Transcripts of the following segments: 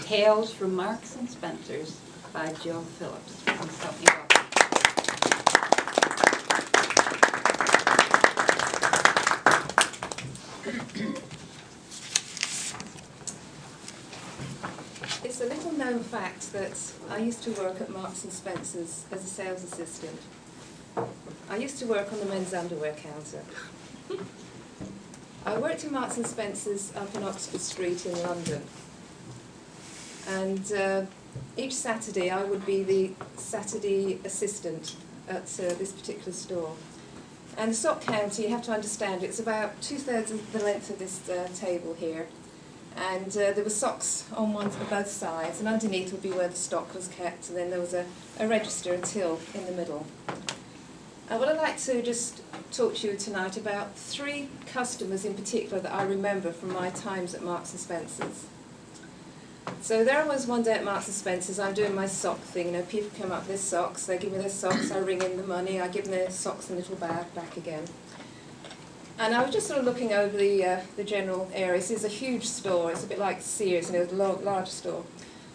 Tales from Marks and Spencer's by Jill Phillips. Please help me welcome. It's a little known fact that I used to work at Marks and Spencer's as a sales assistant. I used to work on the men's underwear counter. I worked in Marks and Spencer's up in Oxford Street in London. And each Saturday I would be the Saturday assistant at this particular store. And the sock counter, you have to understand, it's about 2/3 of the length of this table here. And there were socks on both sides, and underneath would be where the stock was kept, and then there was a register, a till, in the middle. What I'd like to just talk to you tonight about 3 customers in particular that I remember from my times at Marks and Spencer's. So there I was one day at Marks and Spencer's, I'm doing my sock thing, you know, people come up with their socks, they give me their socks, I ring in the money, I give them their socks in a little bag, back again. And I was just sort of looking over the general area. This is a huge store, it's a bit like Sears, and it was a large store.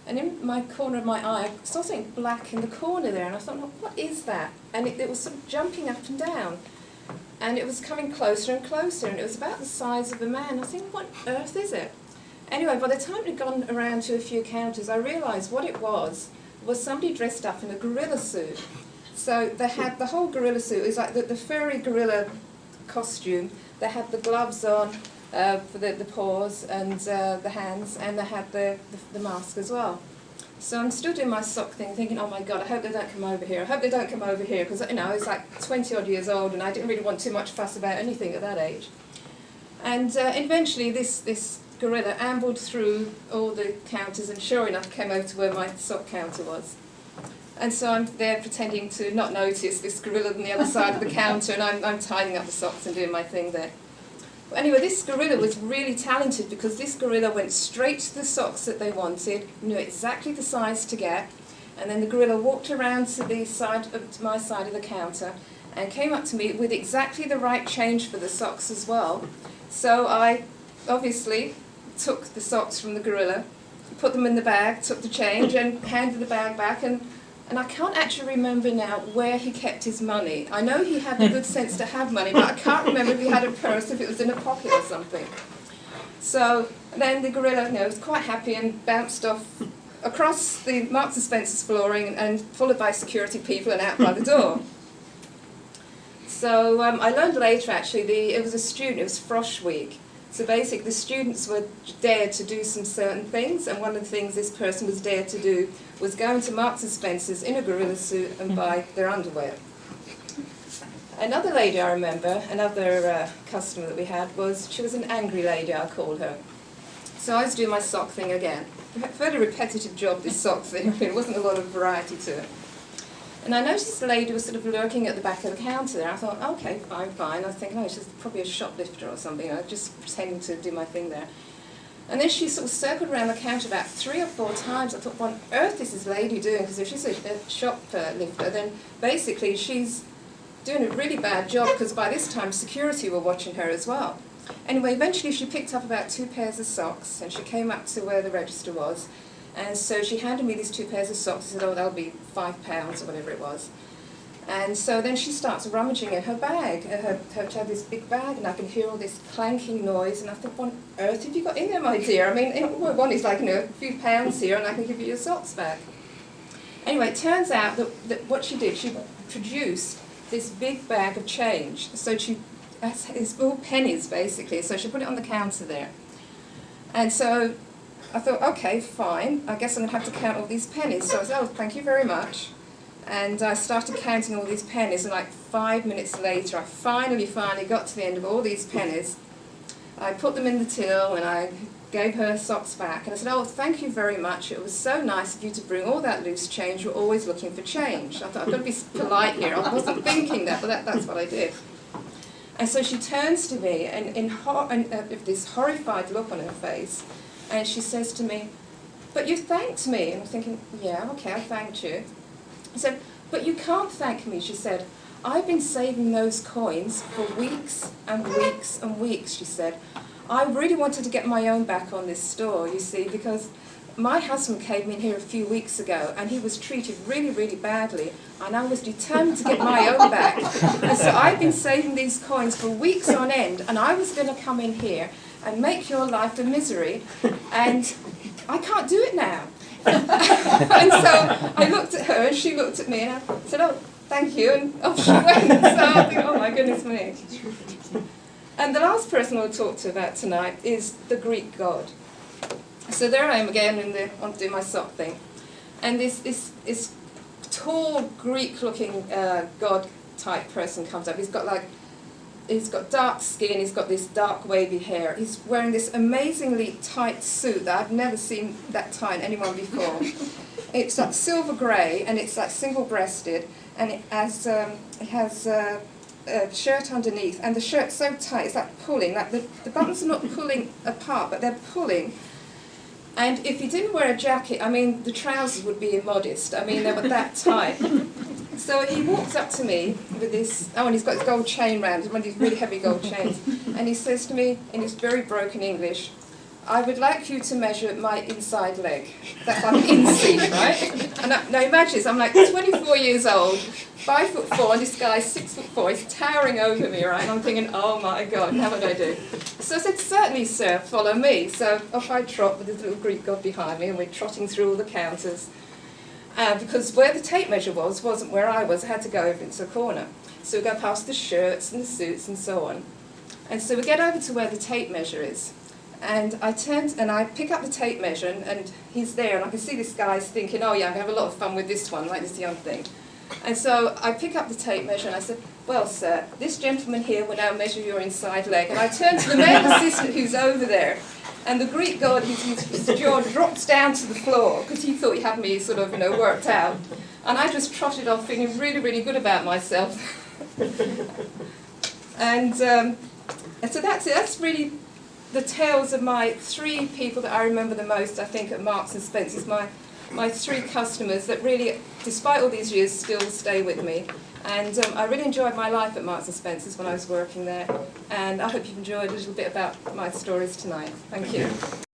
And in my corner of my eye, I saw something black in the corner there, and I thought, what is that? And it was sort of jumping up and down. And it was coming closer and closer, and it was about the size of a man. I was thinking, what on earth is it? Anyway, by the time it had gone around to a few counters, I realised what it was somebody dressed up in a gorilla suit. So they had the whole gorilla suit, it was like the furry gorilla costume. They had the gloves on for the paws and the hands, and they had the mask as well. So I'm still doing my sock thing, thinking, oh my God, I hope they don't come over here. I hope they don't come over here, because you know I was like 20 odd years old, and I didn't really want too much fuss about anything at that age. And eventually this gorilla ambled through all the counters, and sure enough came over to where my sock counter was. And so I'm there pretending to not notice this gorilla on the other side of the counter, and I'm tidying up the socks and doing my thing there. But anyway, this gorilla was really talented, because this gorilla went straight to the socks that they wanted, knew exactly the size to get, and then the gorilla walked around to the side to my side of the counter and came up to me with exactly the right change for the socks as well. So I obviously took the socks from the gorilla, put them in the bag, took the change, and handed the bag back, and I can't actually remember now where he kept his money. I know he had the good sense to have money, but I can't remember if he had a purse, if it was in a pocket or something. So then the gorilla, you know, was quite happy and bounced off across the Marks and Spencer's flooring, and followed by security people and out by the door. So I learned later, actually, it was a student, it was Frosh Week. So basically the students were dared to do some certain things, and one of the things this person was dared to do was go into Marks and Spencer's in a gorilla suit and buy their underwear. Another lady I remember, another customer that we had, she was an angry lady, I called her. So I was doing my sock thing again. A fairly repetitive job, this sock thing, there wasn't a lot of variety to it. And I noticed the lady was sort of lurking at the back of the counter there. I thought, okay, fine. I was thinking, oh, she's probably a shoplifter or something. I was just pretending to do my thing there. And then she sort of circled around the counter about 3 or 4 times. I thought, what on earth is this lady doing? Because if she's a shoplifter, then basically she's doing a really bad job, because by this time security were watching her as well. Anyway, eventually she picked up about 2 pairs of socks, and she came up to where the register was. And so she handed me these 2 pairs of socks. She said, oh, that'll be £5 or whatever it was. And so then she starts rummaging in her bag. She had this big bag, and I can hear all this clanking noise. And I thought, what on earth have you got in there, my dear? I mean, all I want is like, you know, a few pounds here, and I can give you your socks back. Anyway, it turns out that what she did, she produced this big bag of change. So it's all pennies, basically. So she put it on the counter there. And so I thought, okay, fine, I guess I'm going to have to count all these pennies. So I said, oh, thank you very much. And I started counting all these pennies, and like 5 minutes later, I finally got to the end of all these pennies. I put them in the till, and I gave her socks back. And I said, oh, thank you very much. It was so nice of you to bring all that loose change. You're always looking for change. I thought, I've got to be polite here. I wasn't thinking that, but that's what I did. And so she turns to me, and with this horrified look on her face, and she says to me, but you thanked me. And I'm thinking, yeah, okay, I thanked you. I said, but you can't thank me, she said. I've been saving those coins for weeks and weeks and weeks, she said. I really wanted to get my own back on this store, you see, because my husband came in here a few weeks ago and he was treated really, really badly, and I was determined to get my own back. And so I've been saving these coins for weeks on end, and I was going to come in here and make your life a misery, and I can't do it now. And so I looked at her and she looked at me and I said, oh, thank you, and off she went. So I think, oh my goodness me. And the last person I'll talk to about tonight is the Greek god. So there I am again on doing my sock thing. And this tall Greek-looking god type person comes up. He's got dark skin, he's got this dark wavy hair. He's wearing this amazingly tight suit that I've never seen that tight in anyone before. It's like silver grey and it's like single-breasted, and it has a shirt underneath, and the shirt's so tight it's like pulling, like the buttons are not pulling apart but they're pulling. And if he didn't wear a jacket, I mean, the trousers would be immodest. I mean, they were that tight. So he walks up to me with this, oh, and he's got his gold chain round, one of these really heavy gold chains, and he says to me in his very broken English, I would like you to measure my inside leg. That's like in seat, right? And now imagine this, I'm like 24 years old, 5'4", and this guy's 6'4", he's towering over me, right? And I'm thinking, oh my God, how would I do? So I said, certainly, sir, follow me. So off I trot with this little Greek god behind me, and we're trotting through all the counters. Because where the tape measure wasn't where I was, I had to go over into a corner. So we go past the shirts and the suits and so on. And so we get over to where the tape measure is. And I turned and I pick up the tape measure, and he's there, and I can see this guy's thinking, oh yeah, I'm going to have a lot of fun with this one, like this young thing. And so I pick up the tape measure and I said, well sir, this gentleman here will now measure your inside leg. And I turned to the male assistant who's over there, and the Greek god, his jaw drops down to the floor because he thought he had me sort of, worked out. And I just trotted off feeling really, really good about myself. And so that's it. That's really the tales of my 3 people that I remember the most, I think, at Marks and Spencer's. My 3 customers that really, despite all these years, still stay with me. And I really enjoyed my life at Marks and Spencer's when I was working there. And I hope you've enjoyed a little bit about my stories tonight. Thank you.